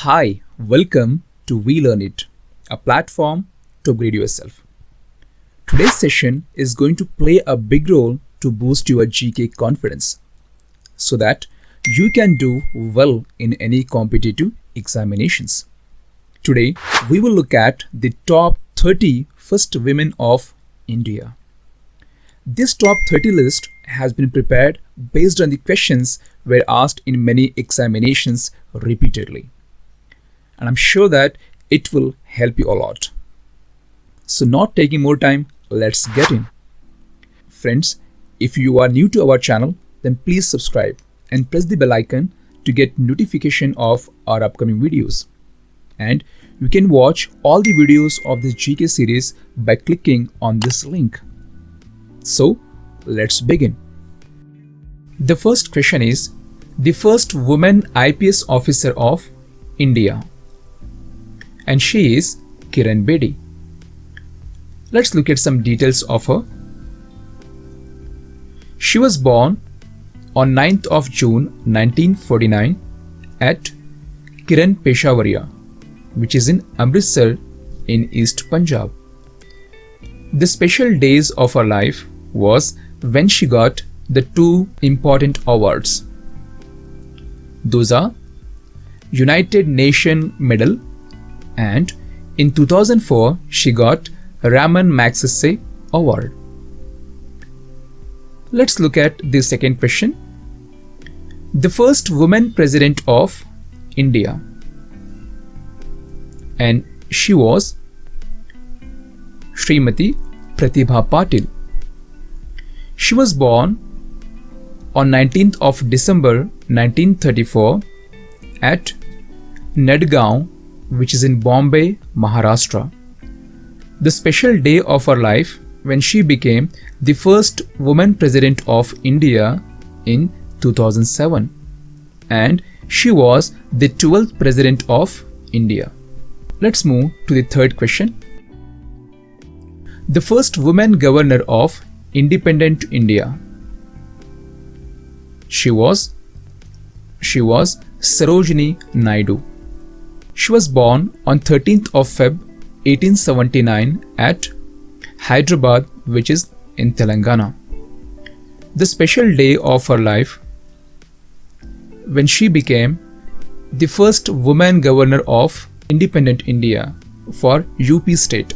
Hi, welcome to We Learn It, a platform to upgrade yourself. Today's session is going to play a big role to boost your GK confidence so that you can do well in any competitive examinations. Today, we will look at the top 30 first women of India. This top 30 list has been prepared based on the questions were asked in many examinations repeatedly. And I'm sure that it will help you a lot. So not taking more time, let's get in. Friends, if you are new to our channel, then please subscribe and press the bell icon to get notification of our upcoming videos. And you can watch all the videos of this GK series by clicking on this link. So let's begin. The first question is the first woman IPS officer of India. And she is Kiran Bedi. Let's look at some details of her. She was born on 9th of June 1949 at Kiran Peshawariya, which is in Amritsar in East Punjab. The special days of her life was when she got the two important awards. Those are United Nations Medal, and in 2004 she got Ramon Magsaysay Award. Let's look at the second question. The first woman president of India, and she was Srimati Pratibha Patil. She was born on 19th of December 1934 at Nadgaon, which is in Bombay, Maharashtra. The special day of her life when she became the first woman president of India in 2007, and she was the 12th president of India. Let's move to the third question. The first woman governor of independent India. She was Sarojini Naidu. She was born on 13th of Feb 1879 at Hyderabad, which is in Telangana. The special day of her life when she became the first woman governor of independent India for UP state,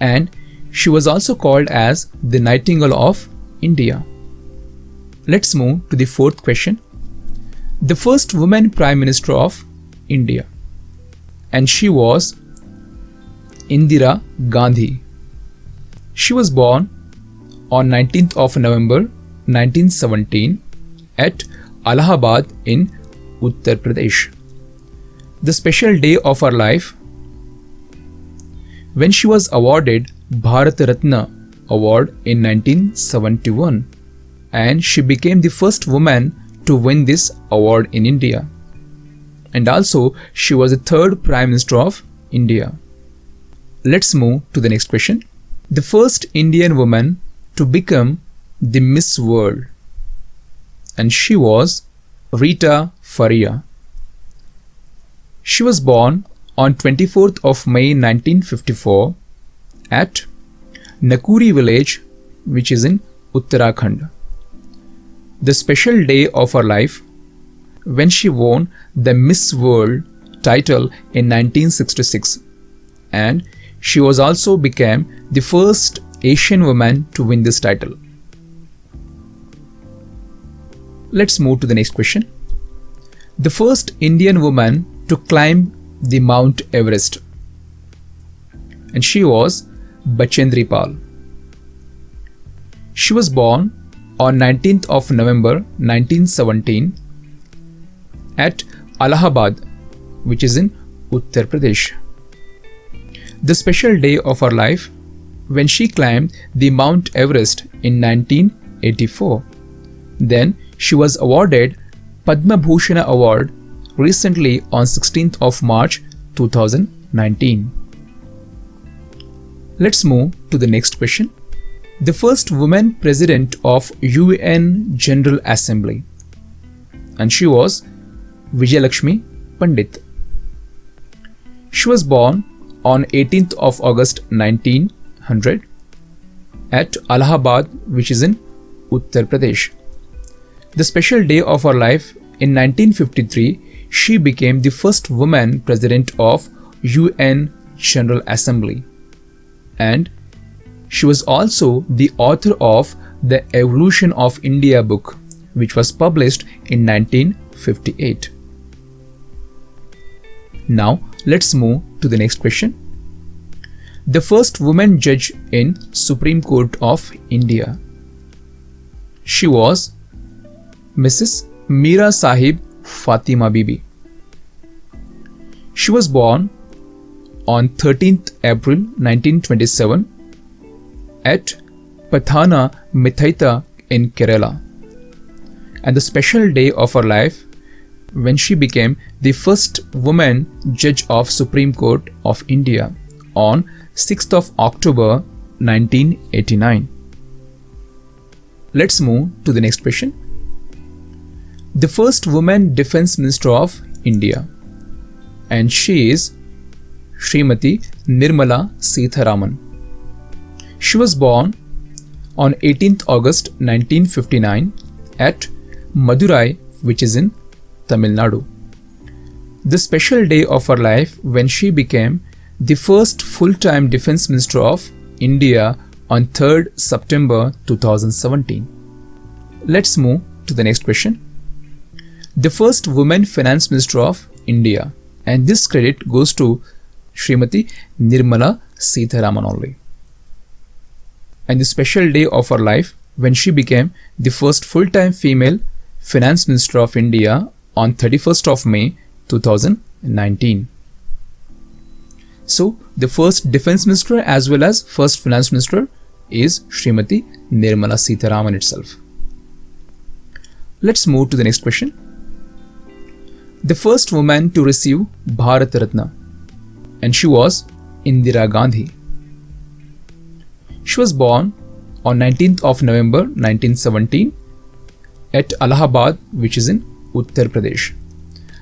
and she was also called as the Nightingale of India. Let's move to the fourth question. The first woman Prime Minister of India, and she was Indira Gandhi. She was born on 19th of November 1917 at Allahabad in Uttar Pradesh. The special day of her life when she was awarded Bharat Ratna Award in 1971, and she became the first woman to win this award in India. And also she was the third Prime Minister of India. Let's move to the next question. The first Indian woman to become the Miss World, and she was Rita Faria. She was born on 24th of May 1954 at Nakuri village, which is in Uttarakhand. The special day of her life when she won the Miss World title in 1966, and she was also became the first Asian woman to win this title. Let's move to the next question. The first Indian woman to climb the Mount Everest, and she was Bachendri Pal. She was born on 19th of November 1917 at Allahabad, which is in Uttar Pradesh. The special day of her life when she climbed the Mount Everest in 1984. Then she was awarded Padma Bhushan Award recently on 16th of March 2019. Let's move to the next question. The first woman president of UN General Assembly, and she was Vijayalakshmi Pandit. She was born on 18th of August 1900 at Allahabad, which is in Uttar Pradesh. The special day of her life, in 1953, she became the first woman president of UN General Assembly, and she was also the author of the Evolution of India book, which was published in 1958. Now let's move to the next question. The first woman judge in Supreme Court of India. She was Mrs. Meera Sahib Fatima Bibi. She was born on 13th April 1927 at Pathana Mithaita in Kerala, and the special day of her life when she became the first woman judge of Supreme Court of India on 6th of October 1989. Let's move to the next question. The first woman Defence Minister of India, and she is Srimati Nirmala Sitharaman. She was born on 18th August 1959 at Madurai, which is in Tamil Nadu. The special day of her life when she became the first full-time Defence Minister of India on 3rd September 2017. Let's move to the next question. The first woman Finance Minister of India, and this credit goes to Srimati Nirmala Sitharaman only. And the special day of her life when she became the first full-time female Finance Minister of India on 31st of May 2019. So the first Defence Minister as well as first Finance Minister is Srimati Nirmala Sitharaman itself. Let's move to the next question. The first woman to receive Bharat Ratna, and she was Indira Gandhi. She was born on 19th of November 1917 at Allahabad, which is in Uttar Pradesh.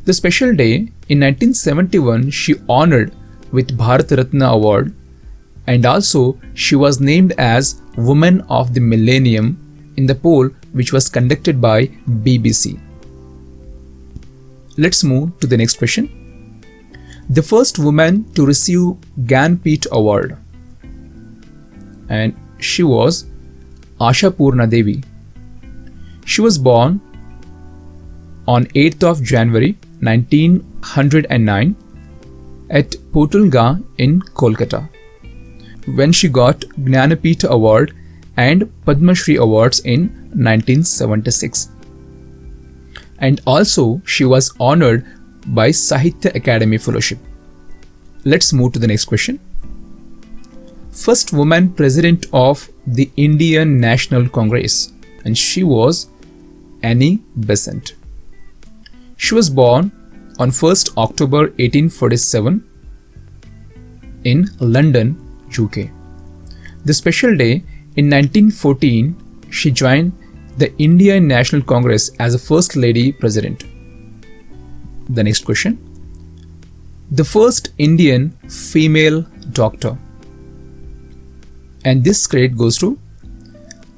The special day in 1971 she honored with Bharat Ratna Award, and also she was named as Woman of the Millennium in the poll which was conducted by BBC. Let's move to the next question. The first woman to receive Gyanpith Award, and she was Asha Purna Devi. She was born on 8th of January 1909 at Potulga in Kolkata, when she got Jnanapith Award and Padma Shri Awards in 1976. And also she was honored by Sahitya Academy Fellowship. Let's move to the next question. First woman president of the Indian National Congress, and she was Annie Besant. She was born on 1st October 1847 in London, UK. The special day in 1914 she joined the Indian National Congress as a First Lady President. The next question. The first Indian female doctor, and this credit goes to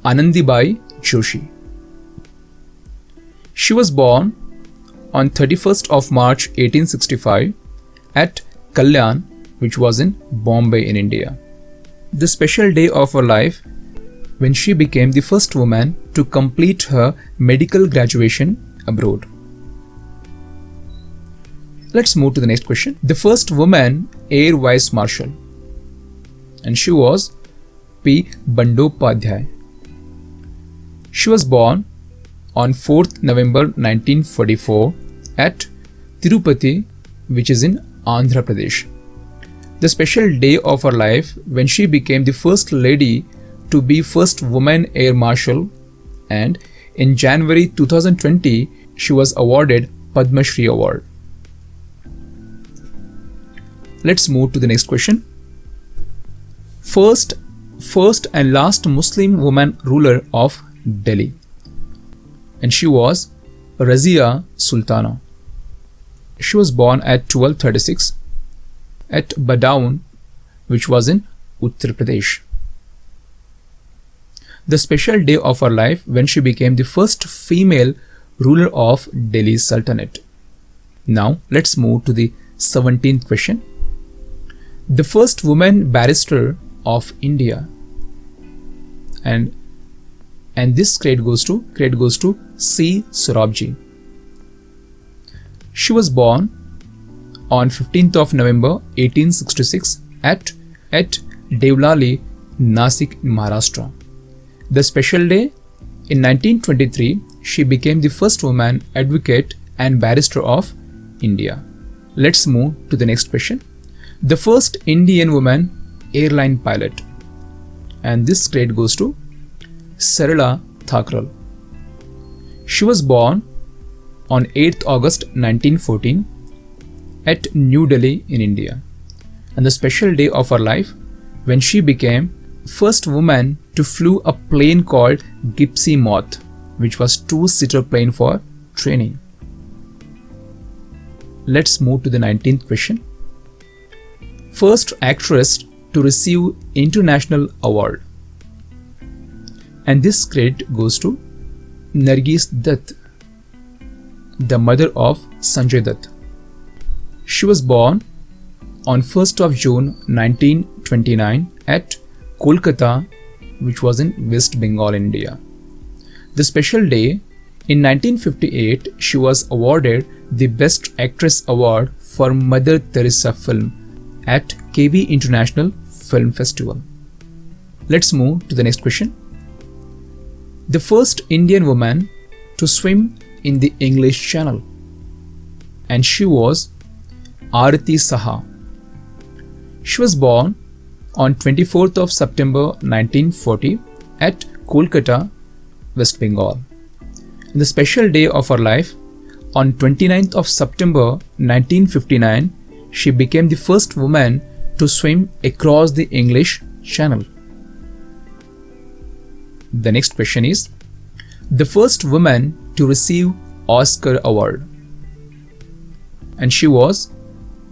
Anandibai Joshi. She was born on 31st of March 1865 at Kalyan, which was in Bombay in India. The special day of her life when she became the first woman to complete her medical graduation abroad. Let's move to the next question. The first woman Air Vice Marshal, and she was P. Bandopadhyay. She was born on 4th November 1944 at Tirupati, which is in Andhra Pradesh. The special day of her life when she became the first lady to be first woman Air Marshal, and in January 2020 she was awarded Padma Shri Award. Let's move to the next question. First and last Muslim woman ruler of Delhi, and she was Razia Sultana. She was born at 1236 at Badaun, which was in Uttar Pradesh. The special day of her life when she became the first female ruler of Delhi Sultanate. Now let's move to the 17th question. The first woman barrister of India, and this credit goes to C. Sorabji. She was born on 15th of November 1866 at Devlali, Nasik, Maharashtra. The special day in 1923, she became the first woman advocate and barrister of India. Let's move to the next question. The first Indian woman airline pilot, and this credit goes to Sarala Thakral. She was born on 8th August 1914 at New Delhi in India, and the special day of her life when she became first woman to flew a plane called Gipsy Moth, which was two-seater plane for training. Let's move to the 19th question. First actress to receive international award, and this credit goes to Nargis Dutt, the mother of Sanjay Dutt. She was born on 1st of June 1929 at Kolkata, which was in West Bengal, India. The special day in 1958, she was awarded the Best Actress Award for Mother Teresa film at KV International Film Festival. Let's move to the next question. The first Indian woman to swim in the English Channel, and she was Arati Saha. She was born on 24th of September 1940 at Kolkata, West Bengal. And the special day of her life, on 29th of September 1959, she became the first woman to swim across the English Channel. The next question is, the first woman to receive Oscar Award, and she was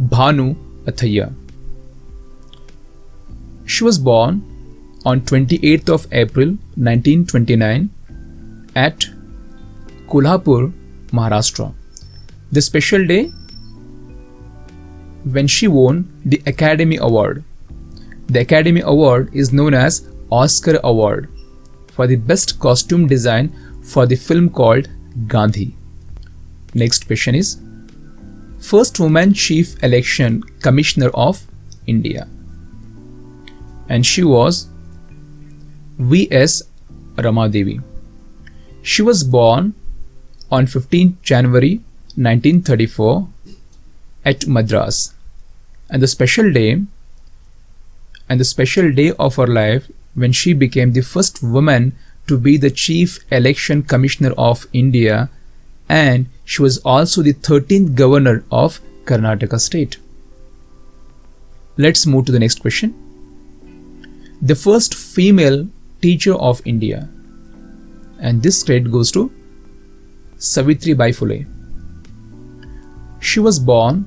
Bhanu Athaiya. She was born on 28th of April 1929 at Kolhapur, Maharashtra. The special day when she won the Academy Award. The Academy Award is known as Oscar Award for the best costume design for the film called Gandhi. Next question is, first woman Chief Election Commissioner of India, and she was V.S. Ramadevi. She was born on 15th January 1934 at Madras, and the special day of her life when she became the first woman to be the Chief Election Commissioner of India, and she was also the 13th governor of Karnataka state. Let's move to the next question. The first female teacher of India, and this credit goes to Savitribai Phule. She was born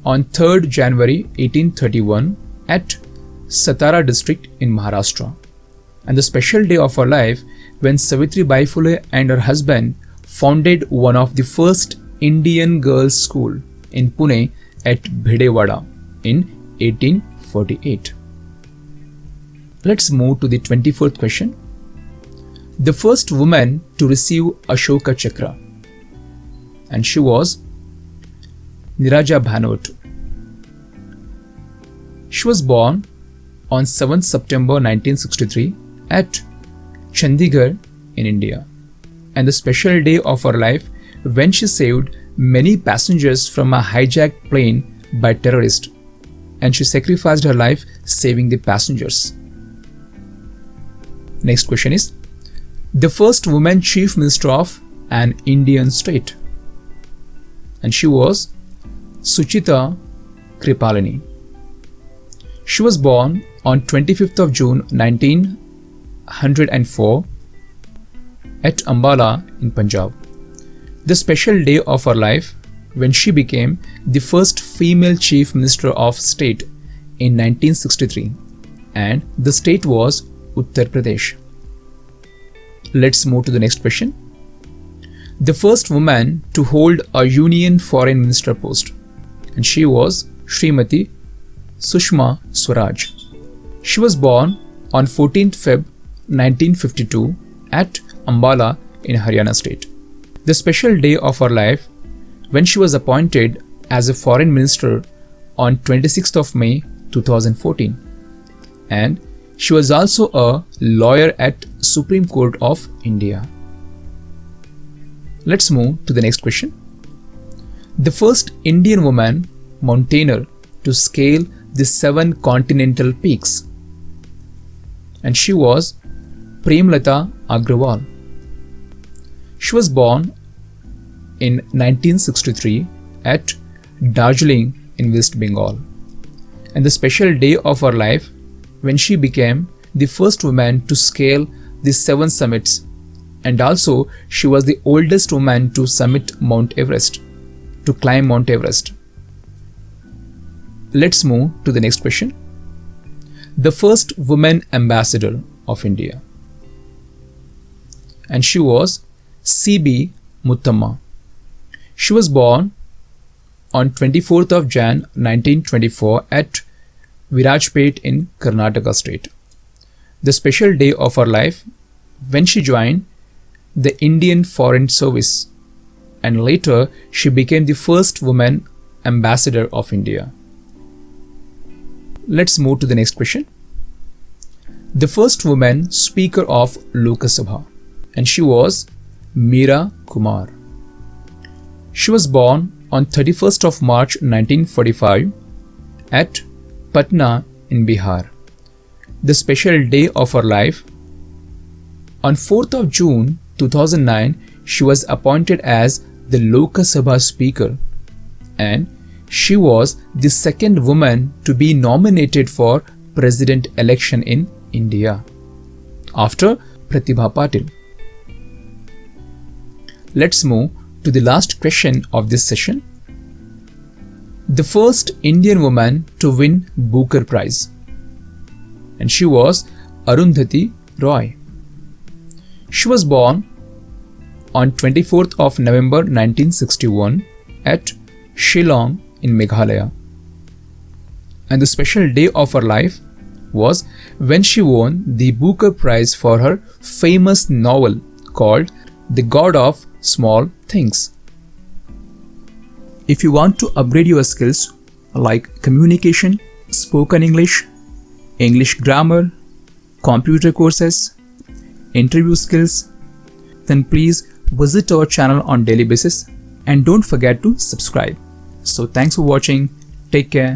on 3rd January 1831 at Satara district in Maharashtra, and the special day of her life when Savitribai Phule and her husband founded one of the first Indian girls' school in Pune at Bhidewada in 1848. Let's move to the 24th question. The first woman to receive Ashoka Chakra, and she was Niraja Bhanot. She was born on 7th September 1963 at Chandigarh in India, and the special day of her life when she saved many passengers from a hijacked plane by terrorists, and she sacrificed her life saving the passengers. Next question is, the first woman Chief Minister of an Indian state, and she was Suchita Kripalani. She was born on 25th of June 1904 at Ambala in Punjab. The special day of her life when she became the first female Chief Minister of State in 1963, and the state was Uttar Pradesh. Let's move to the next question. The first woman to hold a Union Foreign Minister post, and she was Srimati Sushma Swaraj. She was born on 14th Feb 1952 at Ambala in Haryana state. The special day of her life when she was appointed as a foreign minister on 26th of May 2014, and she was also a lawyer at Supreme Court of India. Let's move to the next question. The first Indian woman mountaineer to scale the 7 continental peaks, and she was Premlata Agrawal. She was born in 1963 at Darjeeling in West Bengal, and the special day of her life when she became the first woman to scale the 7 summits, and also she was the oldest woman to climb Mount Everest. Let's move to the next question. The first woman ambassador of India, and she was C.B. Muthamma. She was born on 24th of Jan 1924 at Virajpet in Karnataka state. The special day of her life when she joined the Indian Foreign Service, and later she became the first woman ambassador of India. Let's move to the next question. The first woman speaker of Lok Sabha, and she was Meera Kumar. She was born on 31st of March 1945 at Patna in Bihar. The special day of her life, on 4th of June 2009, she was appointed as the Lok Sabha Speaker, and she was the second woman to be nominated for President election in India, after Pratibha Patil. Let's move to the last question of this session. The first Indian woman to win Booker Prize, and she was Arundhati Roy. She was born on 24th of November 1961 at Shillong in Meghalaya, and the special day of her life was when she won the Booker Prize for her famous novel called The God of Small Things. If you want to upgrade your skills like communication, spoken English, English grammar, computer courses, interview skills, then please visit our channel on daily basis and don't forget to subscribe. So thanks for watching. Take care.